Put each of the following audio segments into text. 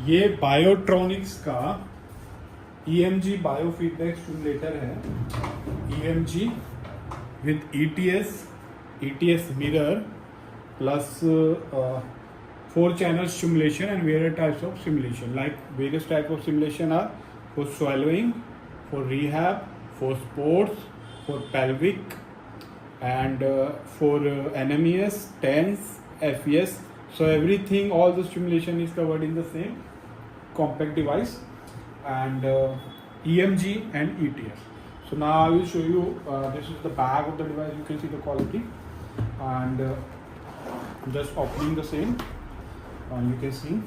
ये बायोट्रॉनिक्स का EMG biofeedback stimulator है। EMG with ETS mirror plus 4 channel stimulation and various types of stimulation. Like various types of stimulation are for swallowing, for rehab, for sports, for pelvic, and for NMES, TENS, FES. So everything, all the stimulation is covered in the same compact device, and EMG and ETS. So now I will show you, this is the back of the device. You can see the quality, and just opening the same, and you can see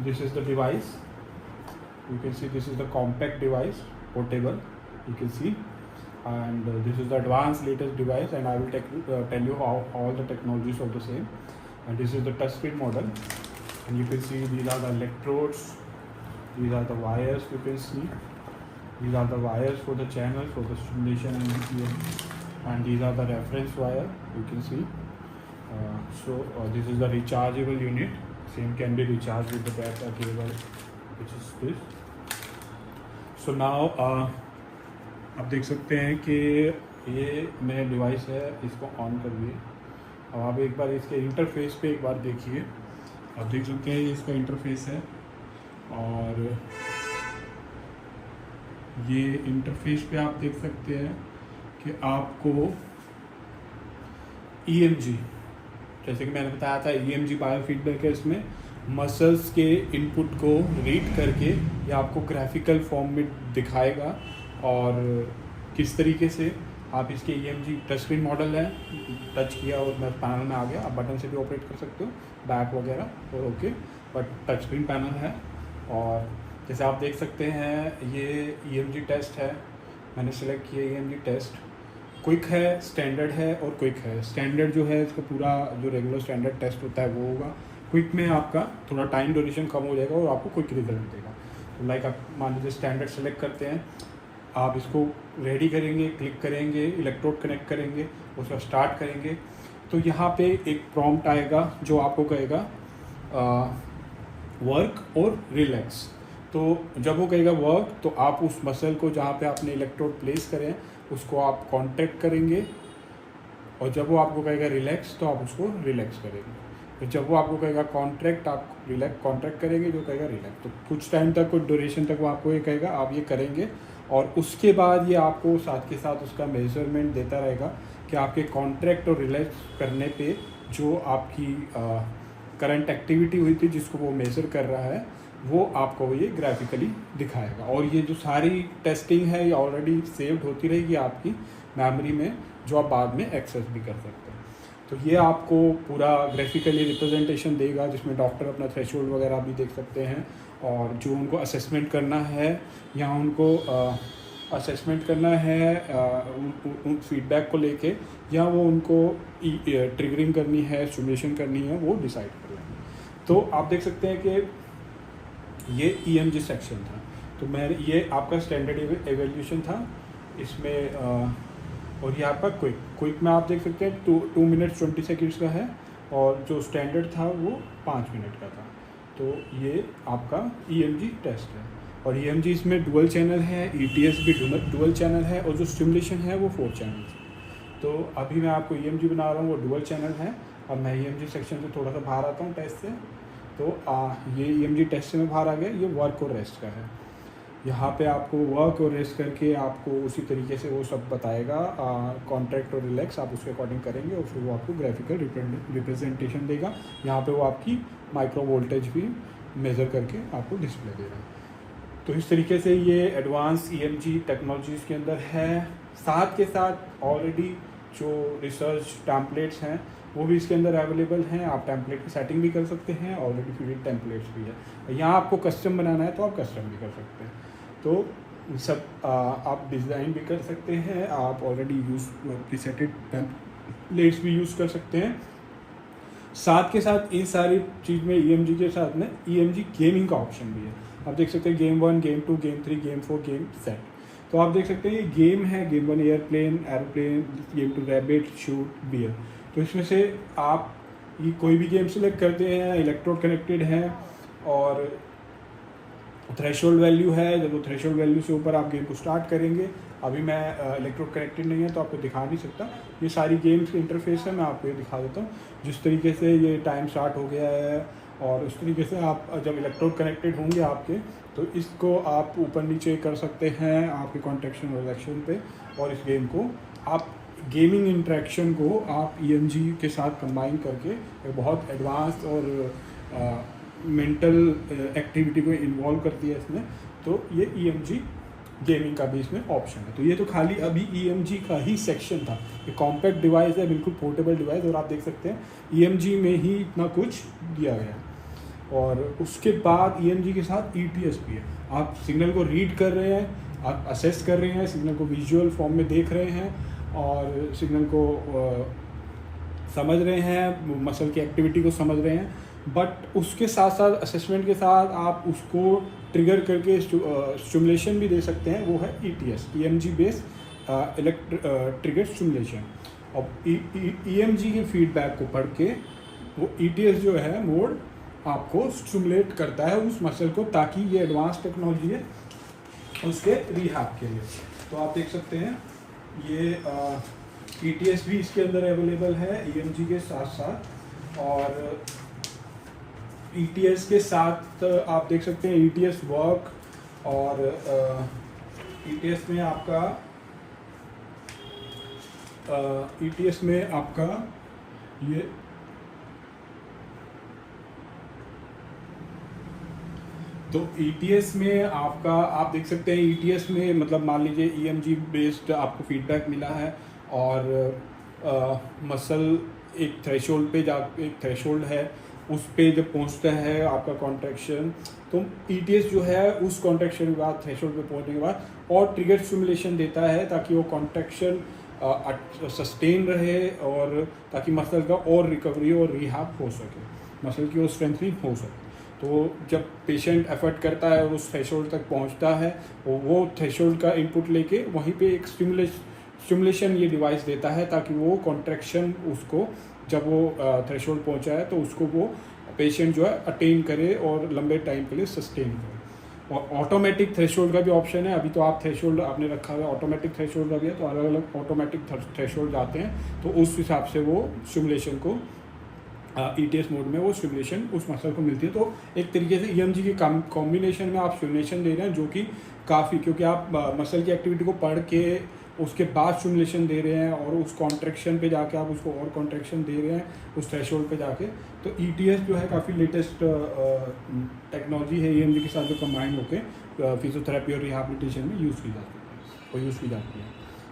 this is the device. You can see this is the compact device, portable, you can see, and this is the advanced latest device, and I will tell you how all the technologies of the same. And this is the touchscreen model, and you can see these are the electrodes, these are the wires. You can see these are the wires for the channels for the stimulation and these are the reference wire. You can see this is the rechargeable unit. Same can be recharged with the battery cable, which is this. So now आप देख सकते हैं कि ये नया device है, इसको on करिए। अब आप एक बार इसके इंटरफेस पे एक बार देखिए। आप देख सकते हैं ये इसका इंटरफेस है, और ये इंटरफेस पे आप देख सकते हैं कि आपको EMG, जैसे कि मैंने बताया था, EMG बायोफीडबैक है। इसमें मसल्स के इनपुट को रीड करके ये आपको ग्राफिकल फॉर्म में दिखाएगा, और किस तरीके से आप इसके EMG टच स्क्रीन मॉडल है, टच किया और मैं पैनल में आ गया। आप बटन से भी ऑपरेट कर सकते हो, बैक वगैरह, और okay, but touch screen panel है। और जैसे आप देख सकते हैं ये EMG टेस्ट है, मैंने सेलेक्ट किया EMG टेस्ट। क्विक है, स्टैंडर्ड है और क्विक है। स्टैंडर्ड जो है इसका पूरा जो रेगुलर स्टैंडर्ड टेस्ट होता है वो होगा। क्विक में आपका थोड़ा टाइम ड्यूरेशन कम हो जाएगा और आपको क्विक रिजल्ट देगा। तो लाइक आप मान लीजिए स्टैंडर्ड सेलेक्ट करते हैं, आप इसको रेडी करेंगे, क्लिक करेंगे, इलेक्ट्रोड कनेक्ट करेंगे, उसका स्टार्ट करेंगे, तो यहाँ पे एक प्रॉम्प्ट आएगा जो आपको कहेगा वर्क और रिलैक्स। तो जब वो कहेगा वर्क, तो आप उस मसल को जहाँ पे आपने इलेक्ट्रोड प्लेस करें उसको आप कॉन्ट्रैक्ट करेंगे, और जब वो आपको कहेगा रिलैक्स तो आप उसको रिलैक्स करेंगे। तो जब वो आपको कहेगा कॉन्ट्रैक्ट, आप कॉन्ट्रैक्ट करेंगे, जो कहेगा रिलैक्स। तो कुछ टाइम तक, कुछ ड्यूरेशन तक वो आपको ये कहेगा आप ये करेंगे, और उसके बाद ये आपको साथ के साथ उसका मेजरमेंट देता रहेगा कि आपके कॉन्ट्रैक्ट और रिलैक्स करने पे जो आपकी करंट एक्टिविटी हुई थी जिसको वो मेज़र कर रहा है, वो आपको ये ग्राफिकली दिखाएगा। और ये जो सारी टेस्टिंग है ये ऑलरेडी सेव्ड होती रहेगी आपकी मेमोरी में, जो आप बाद में एक्सेस भी कर सकते हैं। तो ये आपको पूरा ग्राफिकली रिप्रेजेंटेशन देगा, जिसमें डॉक्टर अपना थ्रेशोल्ड वगैरह भी देख सकते हैं, और जो उनको असेसमेंट करना है या उनको असेसमेंट करना है उन फीडबैक को लेके, या वो उनको ट्रिगरिंग करनी है, स्टिमुलेशन करनी है, वो डिसाइड कर लेंगे। तो आप देख सकते हैं कि ये EMG सेक्शन था। तो मैं ये आपका स्टैंडर्ड एवेल्यूशन था इसमें, और ये आपका क्विक में आप देख सकते हैं 2 मिनट 20 सेकेंड्स का है, और जो स्टैंडर्ड था वो 5 मिनट का था। तो ये आपका EMG टेस्ट है, और EMG इसमें डुअल चैनल है, ETS भी डुअल चैनल है, और जो स्टिमुलेशन है वो 4 चैनल है। तो अभी मैं आपको EMG बना रहा हूँ, वो डुअल चैनल है। अब मैं EMG सेक्शन से थोड़ा सा बाहर आता हूँ टेस्ट से। तो ये EMG टेस्ट से मैं बाहर आ गया। ये वर्क और रेस्ट का है। यहाँ पे आपको वर्क और रेस्ट करके आपको उसी तरीके से वो सब बताएगा, कॉन्ट्रैक्ट और रिलैक्स आप उसके अकॉर्डिंग करेंगे, और फिर वो आपको ग्राफिकल रिप्रेजेंटेशन देगा। यहाँ पे वो आपकी माइक्रो वोल्टेज भी मेज़र करके आपको डिस्प्ले दे रहा है। तो इस तरीके से ये एडवांस EMG टेक्नोलॉजीज़ के अंदर है। साथ के साथ ऑलरेडी जो रिसर्च टैम्पलेट्स हैं वो भी इसके अंदर अवेलेबल हैं। आप टैम्पलेट की सेटिंग भी कर सकते हैं, ऑलरेडी फिटेड टैम्पलेट्स भी है। यहाँ आपको कस्टम बनाना है तो आप कस्टम भी कर सकते हैं। तो सब आप डिज़ाइन भी कर सकते हैं, आप ऑलरेडी यूज़ प्रीसेटेड टैम्पलेट्स भी यूज़ कर सकते हैं। साथ के साथ इन सारी चीज़ में EMG के साथ में EMG गेमिंग का ऑप्शन भी है। आप देख सकते हैं game 1, game 2, game 3, game 4, game set. तो आप देख सकते हैं ये गेम है, game 1 airplane, game 2 rabbit, shoot, bear. तो इसमें से आप ये कोई भी गेम सेलेक्ट करते हैं, इलेक्ट्रोड कनेक्टेड है और थ्रेशोल्ड वैल्यू है। जब वो थ्रेशोल्ड वैल्यू से ऊपर आप गेम को स्टार्ट करेंगे, अभी मैं इलेक्ट्रोड कनेक्टेड नहीं है तो आपको दिखा नहीं सकता, ये सारी गेम्स की इंटरफेस है, मैं आपको ये दिखा देता हूँ। जिस तरीके से ये टाइम स्टार्ट हो गया है और उस तरीके से आप जब इलेक्ट्रोड कनेक्टेड होंगे आपके, तो इसको आप ऊपर नीचे कर सकते हैं आपके कॉन्ट्रैक्शन और रिलैक्शन पे। और इस गेम को आप गेमिंग इंटरेक्शन को आप EMG के साथ कंबाइन करके एक बहुत एडवांस और मेंटल एक्टिविटी को इन्वॉल्व करती है इसमें। तो ये EMG गेमिंग का भी इसमें ऑप्शन है। तो ये तो खाली अभी EMG का ही सेक्शन था। ये कॉम्पैक्ट डिवाइस है, बिल्कुल पोर्टेबल डिवाइस, और आप देख सकते हैं EMG में ही इतना कुछ दिया गया है। और उसके बाद EMG के साथ ETS भी है। आप सिग्नल को रीड कर रहे हैं, आप असेस कर रहे हैं, सिग्नल को विजुअल फॉर्म में देख रहे हैं और सिग्नल को समझ रहे हैं, मसल की एक्टिविटी को समझ रहे हैं। बट उसके साथ साथ असेसमेंट के साथ आप उसको ट्रिगर करके स्टिमुलेशन भी दे सकते हैं, वो है ETS, EMG based trigger stimulation. और EMG के फीडबैक को पढ़ के वो ETS जो है मोड आपको स्टिमुलेट करता है उस मसल को, ताकि ये एडवांस टेक्नोलॉजी है उसके रिहैब के लिए। तो आप देख सकते हैं ये ETS भी इसके अंदर अवेलेबल है EMG के साथ साथ। और ETS के साथ आप देख सकते हैं ETS वर्क, और ETS में आपका ETS में आपका ये तो ETS में आपका आप देख सकते हैं ETS में मतलब मान लीजिए EMG बेस्ड आपको फीडबैक मिला है और मसल एक थ्रेशोल्ड पे एक थ्रेशोल्ड है, उस पे जब पहुंचता है आपका कॉन्ट्रैक्शन, तो ETS जो है उस कॉन्ट्रैक्शन के बाद थ्रेशोल्ड पे पहुंचने के बाद और ट्रिगर स्टिमुलेशन देता है ताकि वो कॉन्ट्रैक्शन सस्टेन रहे और ताकि मसल का और रिकवरी और रिहैब हो सके, मसल की और स्ट्रेंथनिंग हो सके। तो जब पेशेंट एफर्ट करता है और उस थ्रेशोल्ड तक पहुंचता है, वो थ्रेशोल्ड का इनपुट लेके वहीं पे एक स्टिमुलेशन ये डिवाइस देता है ताकि वो कॉन्ट्रैक्शन उसको जब वो थ्रेशोल्ड पहुंचा है तो उसको वो पेशेंट जो है अटेन करे और लंबे टाइम के लिए सस्टेन करे। और ऑटोमेटिक थ्रेशोल्ड का भी ऑप्शन है। अभी तो आप थ्रेशोल्ड आपने रखा हुआ है, ऑटोमेटिक थ्रेशोल्ड का भी है, तो अलग अलग ऑटोमेटिक थ्रेशोल्ड आते हैं, तो उस हिसाब से वो स्टिमुलेशन को ETS मोड में वो स्टिमुलेशन उस मसल को मिलती है। तो एक तरीके से EMG की कॉम्बिनेशन में आप स्टिमुलेशन दे रहे हैं, जो कि काफ़ी, क्योंकि आप मसल की एक्टिविटी को पढ़ के उसके बाद स्टिमुलेशन दे रहे हैं और उस कॉन्ट्रैक्शन पे जाके आप उसको और कॉन्ट्रैक्शन दे रहे हैं उस थ्रेशोल्ड पे जाके। तो ETS जो है काफ़ी लेटेस्ट टेक्नोलॉजी है EMG के साथ जो कंबाइन होकर फिजियोथेरेपी और रिहैबिलिटेशन में यूज़ की जाती है।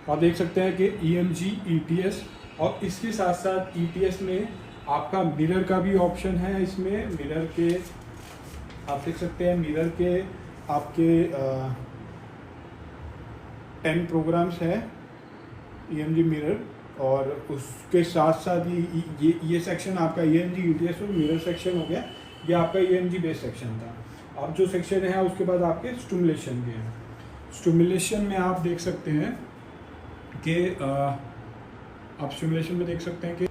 आप देख सकते हैं कि EMG ETS और इसके साथ साथ ETS में आपका मिरर का भी ऑप्शन है। इसमें मिरर के आप देख सकते हैं, मिरर के आपके 10 प्रोग्राम्स है EMG मिरर, और उसके साथ साथ ये सेक्शन आपका EMG ETS और मिरर सेक्शन हो गया। ये आपका EMG बेस सेक्शन था। अब जो सेक्शन है उसके बाद आपके स्टिमुलेशन के हैं। स्टिमुलेशन में आप देख सकते हैं कि आप स्टिमुलेशन में देख सकते हैं कि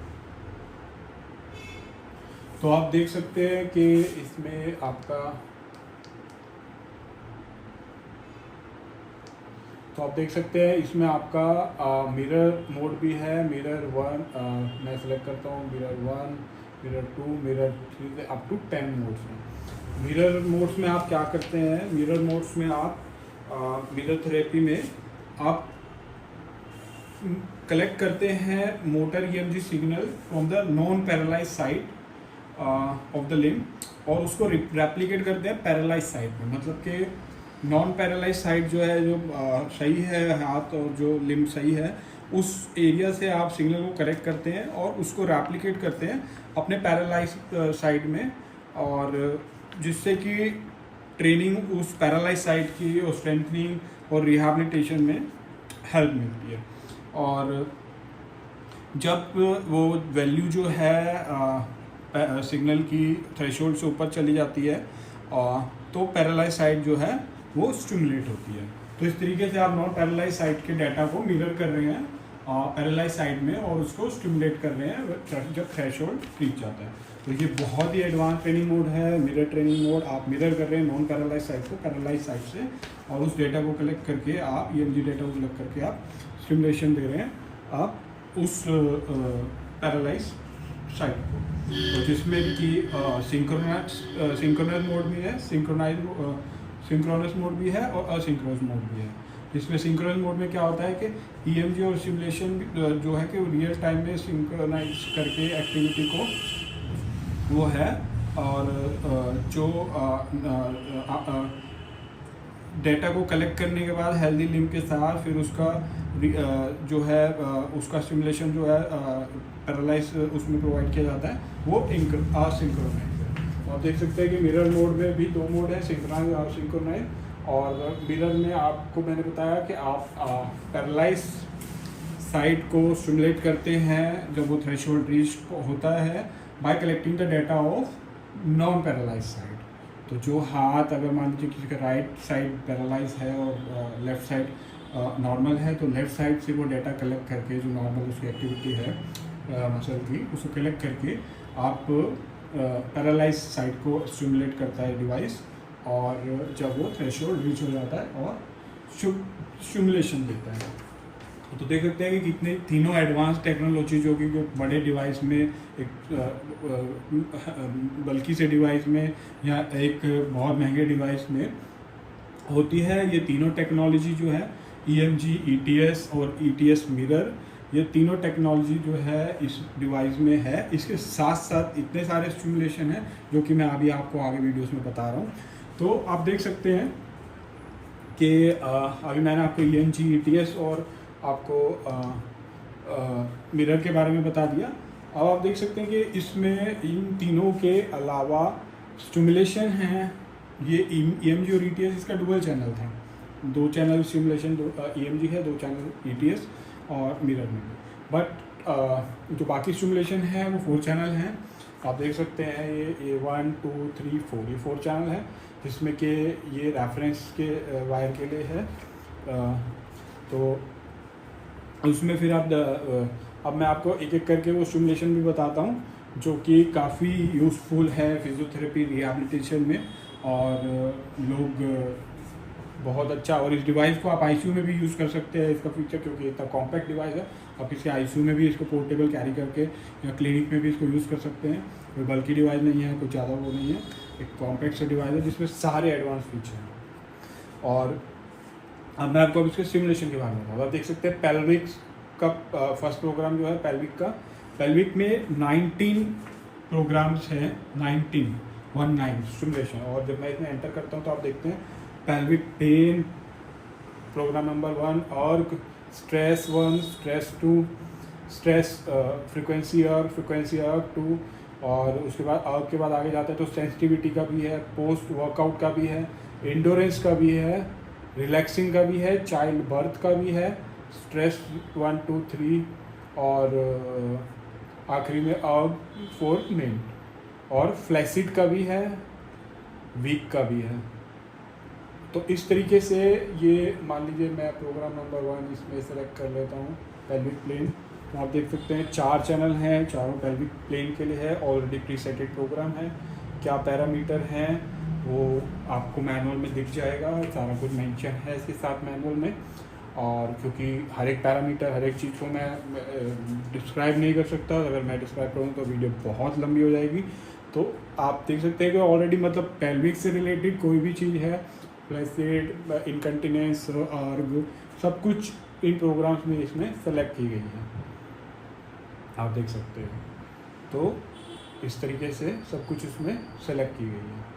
तो आप देख सकते हैं कि इसमें आपका तो आप देख सकते हैं इसमें आपका मिरर मोड भी है। मिरर 1 मैं सेलेक्ट करता हूँ, मिरर 1, मिरर 2, मिरर 3 से अप टू 10 मोड्स में। मिरर मोड्स में आप क्या करते हैं, मिरर मोड्स में आप मिरर थेरेपी में आप कलेक्ट करते हैं motor EMG signal from the non paralyse side of the limb और उसको रेप्लिकेट करते हैं पैरालाइज साइड में। मतलब कि नॉन पैरालाइज साइड जो है, जो सही है हाथ और जो लिम्ब सही है, उस एरिया से आप सिग्नल को कलेक्ट करते हैं और उसको रेप्लिकेट करते हैं अपने पैरालाइज साइड में, और जिससे कि ट्रेनिंग उस पैरालाइज साइड की और स्ट्रेंथनिंग और रिहैबिलिटेशन में हेल्प मिलती है। और जब वो वैल्यू जो है सिग्नल की थ्रेशोल्ड से ऊपर चली जाती है तो पैरालाइज साइड जो है वो स्टिमुलेट होती है। तो इस तरीके से आप नॉन पैरालाइज साइड के डाटा को मिरर कर रहे हैं पैरालाइज साइड में और उसको स्टिमुलेट कर रहे हैं जब थ्रेशोल्ड रीच जाता है। तो ये बहुत ही एडवांस ट्रेनिंग मोड है, मिरर ट्रेनिंग मोड। आप मिरर कर रहे हैं नॉन पैरालाइज साइड को पैरालाइज साइड से, और उस डेटा को कलेक्ट करके आप EMG डेटा को कलेक्ट करके आप स्टिमुलेशन दे रहे हैं आप उस पैरालाइज साइड को। तो जिसमें कि सिंक्रोनस मोड भी है, सिंक्रोनस मोड भी है और असिंक्रोनस मोड भी है। इसमें सिंक्रोनस मोड में क्या होता है कि EMG और सिमुलेशन जो है कि वो रियल टाइम में सिंक्रोनाइज करके एक्टिविटी को वो है, और जो डेटा को कलेक्ट करने के बाद हेल्दी लिम्ब के साथ फिर उसका जो है उसका सिमुलेशन जो है पैरालाइज उसमें प्रोवाइड किया जाता है, वो असिंक्रोनाइज है। आप देख सकते हैं कि मिरर मोड में भी 2 मोड है, सिंक्रोनाइज और सिंक्रोनाइज। और मिरर में आपको मैंने बताया कि आप पैरालाइज साइड को स्टिमुलेट करते हैं जब वो थ्रेशोल्ड रीच होता है bye collecting the data of non paralyse side. तो जो हाथ अगर मान लीजिए किसी का राइट साइड पैरालाइज है और लेफ़्ट साइड नॉर्मल है, तो लेफ़्ट साइड से वो डेटा कलेक्ट करके जो नॉर्मल उसकी एक्टिविटी है मसल की, उसको कलेक्ट करके आप पैरालाइज साइड को स्टिमुलेट करता है डिवाइस, और जब वो थ्रेशोल्ड रीच हो जाता है और स्टिमुलेशन देता है। तो देख सकते हैं कि कितने तीनों एडवांस टेक्नोलॉजी जो कि बड़े डिवाइस में एक बल्कि से डिवाइस में या एक बहुत महंगे डिवाइस में होती है। ये तीनों टेक्नोलॉजी जो है EMG, ETS और ETS मिरर, ये तीनों टेक्नोलॉजी जो है इस डिवाइस में है। इसके साथ साथ इतने सारे स्टिमुलेशन हैं जो कि मैं अभी आपको आगे वीडियोस में बता रहा हूँ। तो आप देख सकते हैं कि अभी मैंने आपको EMG, ETS और आपको मिरर के बारे में बता दिया। अब आप देख सकते हैं कि इसमें इन तीनों के अलावा स्टिमुलेशन हैं। ये EMG और ETS इसका डुअल चैनल था, 2 चैनल स्टिमुलेशन EMG है, 2 चैनल ETS और मिरर में। बट जो बाकी स्टिमुलेशन है वो 4 चैनल हैं। आप देख सकते हैं ये 1, 2, 3, 4 ये 4 चैनल हैं, जिसमें कि ये रेफरेंस के वायर के लिए है। तो उसमें फिर आप अब मैं आपको एक एक करके वो स्टिमुलेशन भी बताता हूँ जो कि काफ़ी यूज़फुल है फिजियोथेरेपी रिहैबिलिटेशन में, और लोग बहुत अच्छा। और इस डिवाइस को आप ICU में भी यूज़ कर सकते हैं, इसका फीचर क्योंकि इतना कॉम्पैक्ट डिवाइस है। आप इसे ICU में भी इसको पोर्टेबल कैरी करके या क्लिनिक में भी इसको यूज़ कर सकते हैं। कोई बल्कि डिवाइस नहीं है, कुछ ज़्यादा वो नहीं है, एक कॉम्पैक्ट सा डिवाइस है जिसमें सारे एडवांस फीचर हैं। और अब मैं आपको अब इसके सिमुलेशन के बारे में बताऊँ। आप देख सकते हैं पेल्विक का फर्स्ट प्रोग्राम जो है पेल्विक में 19 प्रोग्राम्स हैं, 19 सिमुलेशन। और जब मैं इसमें एंटर करता हूँ तो आप देखते हैं पेल्विक पेन प्रोग्राम नंबर 1, और स्ट्रेस 1, स्ट्रेस 2, स्ट्रेस फ्रिक्वेंसी अर्क 2, और उसके बाद अर्क के बाद आगे जाता है तो सेंसिटिविटी का भी है, पोस्ट वर्कआउट का भी है, इंडोरेंस का भी है, रिलैक्सिंग का भी है, चाइल्ड बर्थ का भी है, स्ट्रेस 1, 2, 3, और आखिरी में 4 मेन, और फ्लैसिड का भी है, वीक का भी है। तो इस तरीके से ये मान लीजिए मैं प्रोग्राम नंबर 1 इसमें सेलेक्ट कर लेता हूँ पेल्विक प्लेन। तो आप देख सकते हैं 4 चैनल हैं, चारों पेल्विक प्लेन के लिए है, ऑलरेडी प्रीसेटेड प्रोग्राम है। क्या पैरामीटर हैं वो आपको मैनुअल में दिख जाएगा, सारा कुछ मेंशन है इसके साथ मैनुअल में। और क्योंकि हर एक पैरामीटर हर एक चीज़ को मैं डिस्क्राइब नहीं कर सकता, अगर मैं डिस्क्राइब करूँ तो वीडियो बहुत लंबी हो जाएगी। तो आप देख सकते हैं कि ऑलरेडी मतलब पेल्विक से रिलेटेड कोई भी चीज़ है, फ्लैसिड, इनकंटिनेंस, आर्ग, सब कुछ इन प्रोग्राम्स में इसमें सेलेक्ट की गई है, आप देख सकते हैं। तो इस तरीके से सब कुछ इसमें सेलेक्ट की गई है।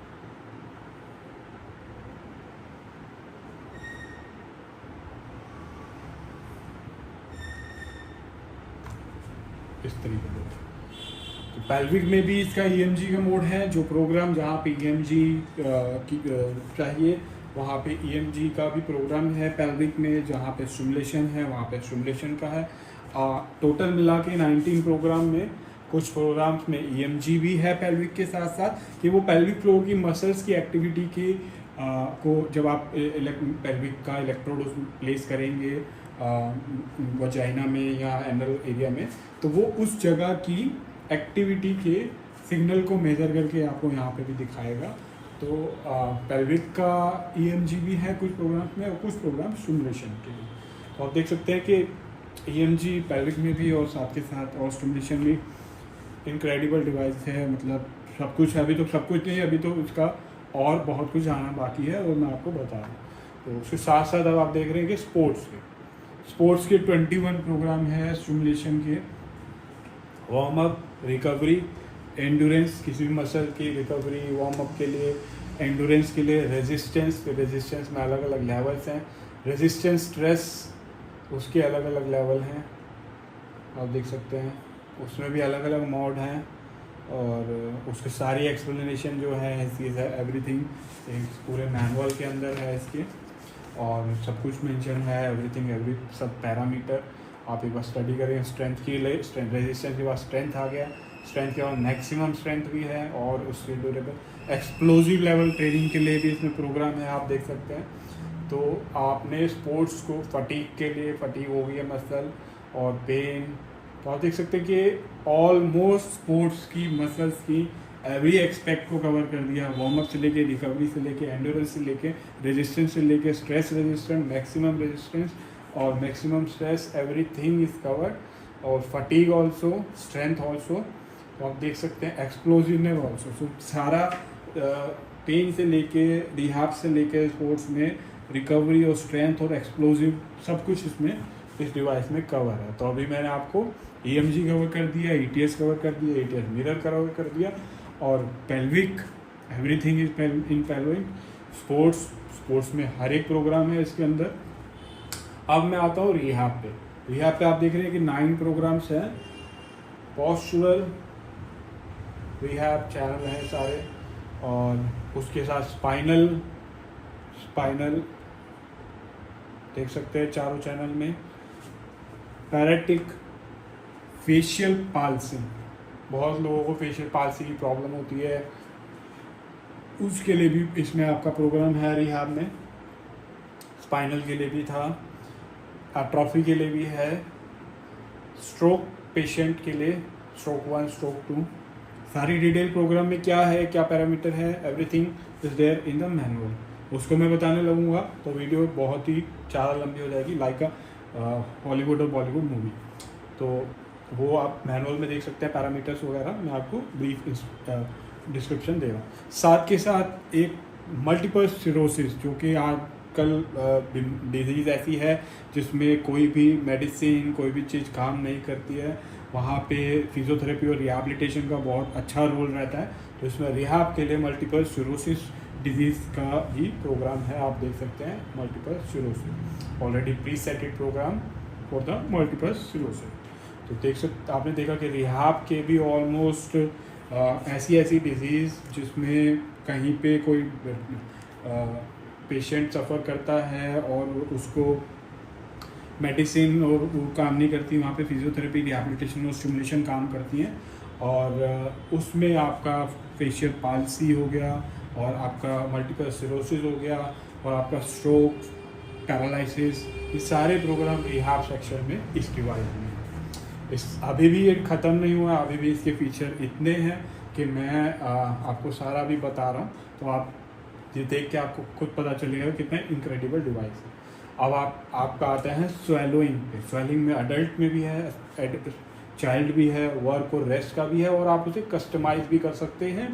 इस तरीके से तो पेल्विक में भी इसका EMG का मोड है, जो प्रोग्राम जहाँ पे EMG की चाहिए वहाँ पे EMG का भी प्रोग्राम है। पेल्विक में जहाँ पे स्टिमुलेशन है वहाँ पे स्टिमुलेशन का है। टोटल मिला के 19 प्रोग्राम में कुछ प्रोग्राम्स में EMG भी है पेल्विक के साथ साथ, कि वो पेल्विक फ्लोर की मसल्स की एक्टिविटी की को जब आप पेल्विक का इलेक्ट्रोड उसमें प्लेस करेंगे वजाइना में या एनल एरिया में, तो वो उस जगह की एक्टिविटी के सिग्नल को मेजर करके आपको यहाँ पे भी दिखाएगा। तो पेल्विक का EMG भी है कुछ प्रोग्राम में और कुछ प्रोग्राम स्टिमुलेशन के लिए। तो आप देख सकते हैं कि EMG पेल्विक में भी और साथ के साथ और स्टिमुलेशन भी इनक्रेडिबल डिवाइस है। मतलब सब कुछ, अभी तो सब कुछ नहीं, अभी तो उसका और बहुत कुछ आना बाकी है और मैं आपको बता रहा हूँ। तो उसके साथ साथ अब आप देख रहे हैं कि स्पोर्ट्स के 21 प्रोग्राम है स्टिमुलेशन के, वार्म अप, रिकवरी, एंडोरेंस, किसी भी मसल की रिकवरी, वार्म अप के लिए, एंडोरेंस के लिए, रेजिस्टेंस में अलग अलग लेवल्स हैं, रेजिस्टेंस स्ट्रेस उसके अलग अलग लेवल हैं, आप देख सकते हैं उसमें भी अलग अलग मोड हैं। और उसके सारी एक्सप्लेनेशन जो है चीज़ है, एवरीथिंग पूरे मैनुअल के अंदर है इसके, और सब कुछ मेंशन है, एवरीथिंग एवरी सब पैरामीटर आप एक बार स्टडी करें। स्ट्रेंथ के लिए रेजिस्टेंस के बाद स्ट्रेंथ आ गया, स्ट्रेंथ के बाद मैक्सिमम स्ट्रेंथ भी है, और उसके ड्यूरेबल एक्सप्लोजिव लेवल ट्रेनिंग के लिए भी इसमें प्रोग्राम है, आप देख सकते हैं। तो आपने स्पोर्ट्स को फटीग हो गई है मसल और पेन, तो आप देख सकते हैं कि ऑलमोस्ट स्पोर्ट्स की मसल्स की एवरी एक्सपेक्ट को कवर कर दिया, वार्म अप से लेके, रिकवरी से लेके, एंडोरेंस से लेके, रेजिस्टेंस से लेके, स्ट्रेस रेजिस्टेंस, मैक्सिमम रेजिस्टेंस और maximum stress, everything is covered. और फटीग ऑल्सो, स्ट्रेंथ ऑल्सो, तो आप देख सकते हैं एक्सप्लोजिवनेस ऑल्सो। सो सारा पेन से लेके, रिहाब से लेके, स्पोर्ट्स में रिकवरी और स्ट्रेंथ और एक्सप्लोजिव सब कुछ इसमें इस डिवाइस में कवर है। तो अभी मैंने आपको EMG कवर कर दिया, ETS कवर कर दिया, ETS मिरर कवर कर दिया, और pelvic, everything is in pelvic. Sports में हर एक प्रोग्राम है इसके अंदर। अब मैं आता हूँ रिहाब पे आप देख रहे हैं कि 9 प्रोग्राम्स हैं। पोस्चुरल रिहाब चैनल हैं सारे, और उसके साथ स्पाइनल देख सकते हैं चारों चैनल में। पैराटिक, फेशियल पाल्सी, बहुत लोगों को फेशियल पाल्सी की प्रॉब्लम होती है, उसके लिए भी इसमें आपका प्रोग्राम है रिहाब में। स्पाइनल के लिए भी था, एट्रोफी के लिए भी है, स्ट्रोक पेशेंट के लिए, स्ट्रोक 1, स्ट्रोक 2, सारी डिटेल प्रोग्राम में क्या है, क्या पैरामीटर है, everything is there in the manual. उसको मैं बताने लगूंगा तो वीडियो बहुत ही ज़्यादा लंबी हो जाएगी, लाइक हॉलीवुड और बॉलीवुड मूवी। तो वो आप मैनुअल में देख सकते हैं, पैरामीटर्स वगैरह मैं आपको ब्रीफ डिस्क्रिप्शन दे रहा हूँ। साथ के साथ एक मल्टीपल सिरोसिस, जो कि आजकल डिजीज़ ऐसी है जिसमें कोई भी मेडिसिन, कोई भी चीज़ काम नहीं करती है, वहाँ पे फिजियोथेरेपी और रिहैबिलिटेशन का बहुत अच्छा रोल रहता है। तो इसमें रिहैब के लिए मल्टीपल सिरोसिस डिजीज़ का भी प्रोग्राम है, आप देख सकते हैं। Multiple sclerosis already pre setted programme for the multiple sclerosis. तो देख सकते, आपने देखा कि रिहैब के भी ऑलमोस्ट ऐसी डिजीज़ जिसमें कहीं पे कोई पेशेंट सफ़र करता है और उसको मेडिसिन और वो काम नहीं करती, वहाँ पे फिजियोथेरेपी, रिहैबिलिटेशन और स्टिमुलेशन काम करती हैं। और उसमें आपका फेशियल पाल्सी हो गया, और आपका मल्टीपल सिरोसिस हो गया, और आपका स्ट्रोक, पैरालिसिस, ये सारे प्रोग्राम रिहैब सेक्शन में इस डिवाइस में। अभी भी ये ख़त्म नहीं हुआ, अभी भी इसके फीचर इतने हैं कि मैं आपको सारा भी बता रहा हूँ, तो आप ये देख के आपको खुद पता चलेगा कितना इनक्रेडिबल डिवाइस है। अब आपका आता है स्वेलिंग पे। स्वेलिंग में अडल्ट में भी है, चाइल्ड भी है, वर्क और रेस्ट का भी है, और आप उसे कस्टमाइज भी कर सकते हैं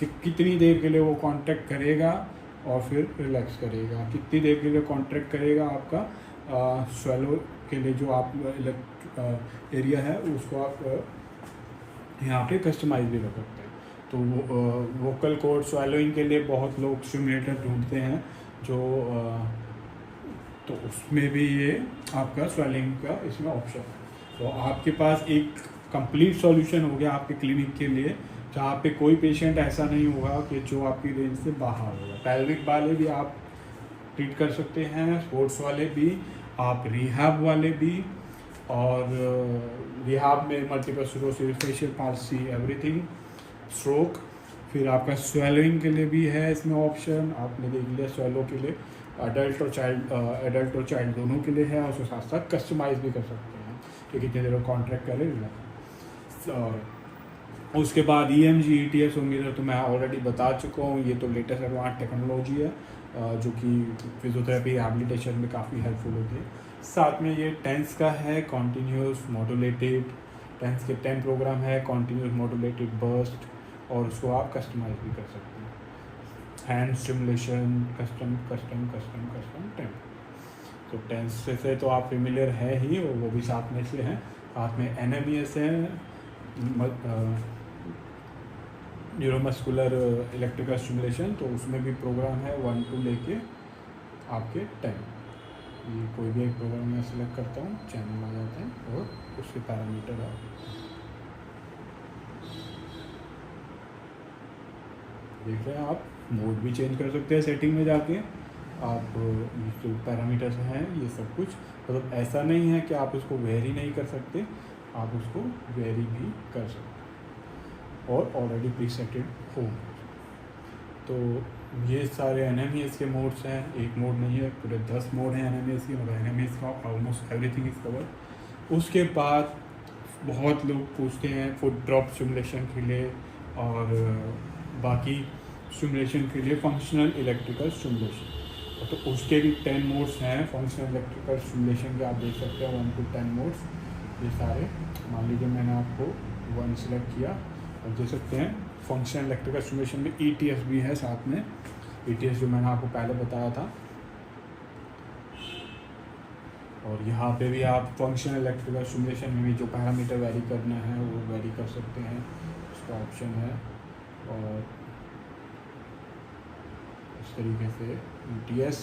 कि कितनी देर के लिए वो कॉन्ट्रैक्ट करेगा और फिर रिलैक्स करेगा, कितनी देर के लिए कॉन्ट्रैक्ट करेगा आपका स्वेलो के लिए जो आप एरिया है उसको आप यहाँ पे कस्टमाइज भी कर सकते हैं। तो वोकल कॉर्ड स्वेलोइंग के लिए बहुत लोग स्टिमुलेटर ढूंढते हैं, जो तो उसमें भी ये आपका स्वेलिंग का इसमें ऑप्शन है। तो आपके पास एक कंप्लीट सॉल्यूशन हो गया आपके क्लिनिक के लिए, जहाँ पे कोई पेशेंट ऐसा नहीं होगा कि जो आपकी रेंज से बाहर होगा। पेल्विक वाले भी आप ट्रीट कर सकते हैं, स्पोर्ट्स वाले भी, आप रिहैब वाले भी, और रिहैब में multiple cirrhosis, facial palsy, everything, stroke, फिर आपका स्वेलिंग के लिए भी है इसमें ऑप्शन, आपने देख लिया स्वेलो के लिए। एडल्ट और चाइल्ड दोनों के लिए है, और उसके साथ साथ कस्टमाइज भी कर सकते हैं कि कितने देर कॉन्ट्रैक्ट करें। और उसके बाद EMG ETS होंगे तो मैं ऑलरेडी बता चुका हूँ, ये तो लेटेस्ट एडवांस टेक्नोलॉजी है जो कि फिजियोथेरेपी रिहैबिलिटेशन में काफ़ी हेल्पफुल होती है। साथ में ये टेंस का है, कॉन्टीन्यूस मॉड्यूलेटेड टेंस के 10 प्रोग्राम है, कॉन्टीन्यूस मॉड्यूलेटेड बर्स्ट, और उसको आप कस्टमाइज भी कर सकते हैं। Hand stimulation, custom TENS. तो टेंस से तो आप फेमिलियर है ही, और वो भी साथ में से हैं। साथ में NMES है, न्यूरोमस्कुलर इलेक्ट्रिकल स्टिमुलेशन, तो उसमें भी प्रोग्राम है 1 to लेके आपके 10। ये कोई भी एक प्रोग्राम मैं सिलेक्ट करता हूँ, चैनल आ जाते हैं और उसके पैरामीटर आप देख रहे हैं। आप मोड भी चेंज कर सकते हैं सेटिंग में जाके। आप जो पैरामीटर्स हैं ये सब कुछ, मतलब ऐसा नहीं है कि आप उसको वेरी नहीं कर सकते, आप उसको वेरी भी कर सकते हैं और ऑलरेडी प्रीसेटेड हो। तो ये सारे NMES के मोड्स हैं, एक मोड नहीं है, पूरे 10 मोड हैं NMES के, मतलब NMES का ऑलमोस्ट एवरीथिंग इज कवर। उसके बाद बहुत लोग पूछते हैं फुट ड्रॉप स्टिमुलेशन के लिए और बाकी स्टिमुलेशन के लिए फंक्शनल इलेक्ट्रिकल स्टिमुलेशन, तो उसके भी 10 मोड्स हैं फंक्शनल इलेक्ट्रिकल स्टिमुलेशन के। आप देख सकते हैं 1 to 10 मोड्स ये सारे। मान लीजिए मैंने आपको 1 सिलेक्ट किया, और देख सकते हैं फंक्शनल इलेक्ट्रिकल स्टिमुलेशन में ETS भी है साथ में, ETS जो मैंने आपको पहले बताया था। और यहाँ पे भी आप फंक्शनल इलेक्ट्रिकल स्टिमुलेशन में भी जो पैरामीटर वेरी करना है वो वेरी कर सकते हैं, उसका ऑप्शन है। और इस तरीके से ETS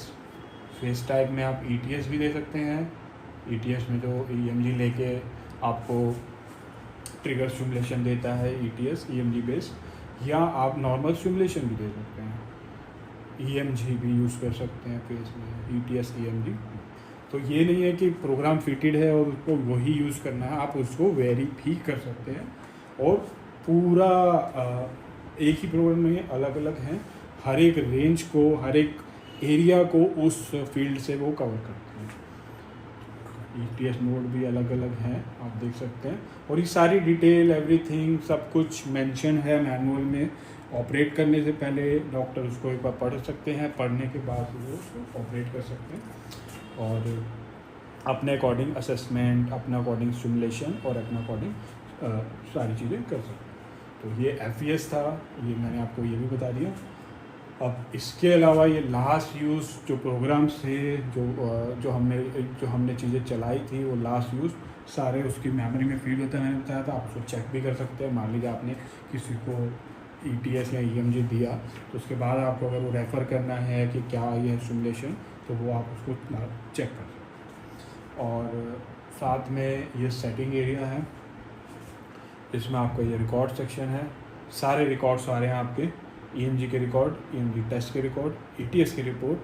फेस टाइप में आप ETS भी दे सकते हैं। ETS में जो EMG लेके आपको ट्रिगर स्टिमुलेशन देता है ETS EMG बेस्ड, या आप नॉर्मल स्टिमुलेशन भी दे सकते हैं, EMG भी यूज़ कर सकते हैं फेस में, ETS EMG। तो ये नहीं है कि प्रोग्राम फिटेड है और उसको वही यूज़ करना है, आप उसको वेरी भी कर सकते हैं। और पूरा एक ही प्रोग्राम में अलग अलग हैं, हर एक रेंज को, हर एक एरिया को उस फील्ड से वो कवर करते हैं। ETS मोड भी अलग अलग हैं, आप देख सकते हैं। और ये सारी डिटेल एवरीथिंग सब कुछ मेंशन है मैनुअल में। ऑपरेट करने से पहले डॉक्टर उसको एक बार पढ़ सकते हैं, पढ़ने के बाद वो उसको ऑपरेट कर सकते हैं और अपने अकॉर्डिंग असेसमेंट, अपने अकॉर्डिंग स्टिमुलेशन और अपने अकॉर्डिंग सारी चीज़ें कर सकते हैं। तो ये FES था, ये मैंने आपको ये भी बता दिया। अब इसके अलावा ये लास्ट यूज़ जो प्रोग्राम से जो हमने चीज़ें चलाई थी, वो लास्ट यूज़ सारे उसकी मेमोरी में फीड होता है। मैंने बताया था, आप उसको चेक भी कर सकते हैं। मान लीजिए आपने किसी को ETS या EMG दिया, तो उसके बाद आपको अगर वो रेफ़र करना है कि क्या ये स्टिमुलेशन, तो वो आप उसको चेक कर सकते हैं। और साथ में ये सेटिंग एरिया है, इसमें आपका ये रिकॉर्ड सेक्शन है। सारे रिकॉर्ड्स आ रहे हैं आपके, EMG के रिकॉर्ड, EMG टेस्ट के रिकॉर्ड, ETS के रिकॉर्ड,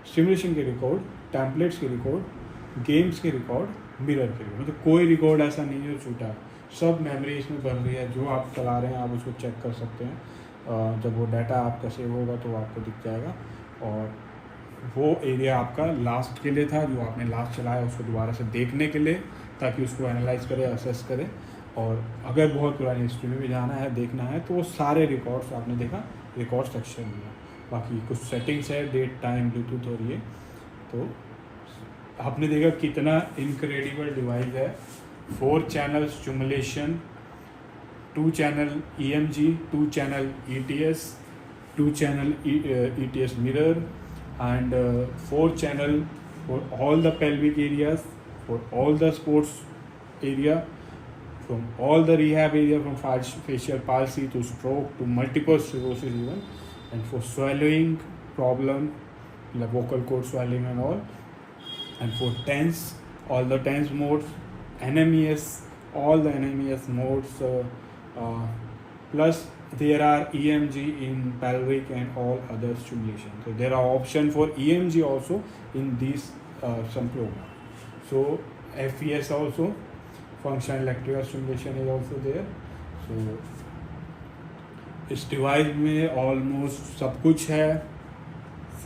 स्टिमुलेशन के रिकॉर्ड, टेम्पलेट्स के रिकॉर्ड, गेम्स के रिकॉर्ड, मिरर के रिकॉर्ड। मतलब कोई रिकॉर्ड ऐसा नहीं है जो छूटा, सब मेमोरी इसमें बन रही है। जो आप चला रहे हैं आप उसको चेक कर सकते हैं। जब वो डाटा आपका सेव होगा तो आपको दिख जाएगा। और वो एरिया आपका लास्ट के लिए था, जो आपने लास्ट चलाया उसको दोबारा से देखने के लिए, ताकि उसको एनालाइज करे, असेस करे। और अगर बहुत पुरानी हिस्ट्री में भी जाना है, देखना है, तो वो सारे रिकॉर्ड्स आपने देखा रिकॉर्ड सेक्शन में। बाकी कुछ सेटिंग्स है, डेट, टाइम, ब्लूटूथ और ये, तो आपने देखा कितना इनक्रेडिबल डिवाइस है। 4 channel stimulation, 2 channel EMG, 2 channel ETS, 2 channel ETS mirror and 4 channel for all the pelvic areas, for all the sports area, from all the rehab area, from facial palsy to stroke to multiple sclerosis even, and for swallowing problem like vocal cord swelling and all, and for TENS, all the TENS modes, NMES, all the NMES modes, plus there are EMG in pelvic and all other stimulation. So there are option for EMG also in these some programs. So FES also, functional electrical stimulation is also there. So इस device में almost सब कुछ है,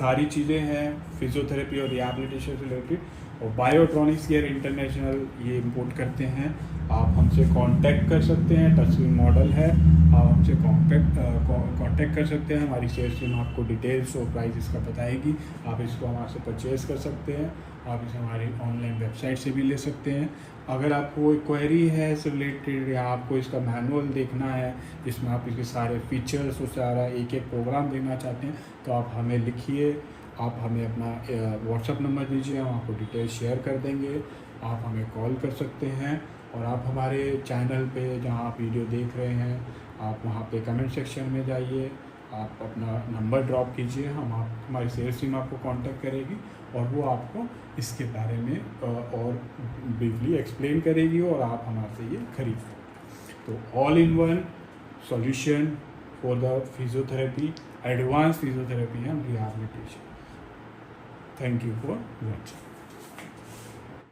सारी चीज़ें हैं physiotherapy और rehabilitation से रिलेटेड। और बायोट्रॉनिक्स केयर इंटरनेशनल ये इंपोर्ट करते हैं। आप हमसे कांटेक्ट कर सकते हैं, टच स्क्रीन मॉडल है, आप हमसे कांटेक्ट कर सकते हैं। हमारी सेल्स टीम आपको डिटेल्स और प्राइस इसका बताएगी। आप इसको हमारे से परचेज़ कर सकते हैं। आप इसे हमारी ऑनलाइन वेबसाइट से भी ले सकते हैं। अगर आपको कोई क्वेरी है इससे रिलेटेड या आपको इसका मैनुअल देखना है जिसमें आप इसके सारे फीचर्स और सारा एक एक प्रोग्राम देखना चाहते हैं तो आप हमें लिखिए, आप हमें अपना व्हाट्सअप नंबर दीजिए, हम आपको डिटेल शेयर कर देंगे। आप हमें कॉल कर सकते हैं और आप हमारे चैनल पे जहाँ आप वीडियो देख रहे हैं आप वहाँ पे कमेंट सेक्शन में जाइए, आप अपना नंबर ड्रॉप कीजिए, हमारी सेल्स टीम आपको कांटेक्ट करेगी और वो आपको इसके बारे में और ब्रीफली एक्सप्लेन करेगी और आप हमारे से ये खरीद सकते। तो all in one solution for the physiotherapy, advance physiotherapy and rehabilitation. Thank you for watching.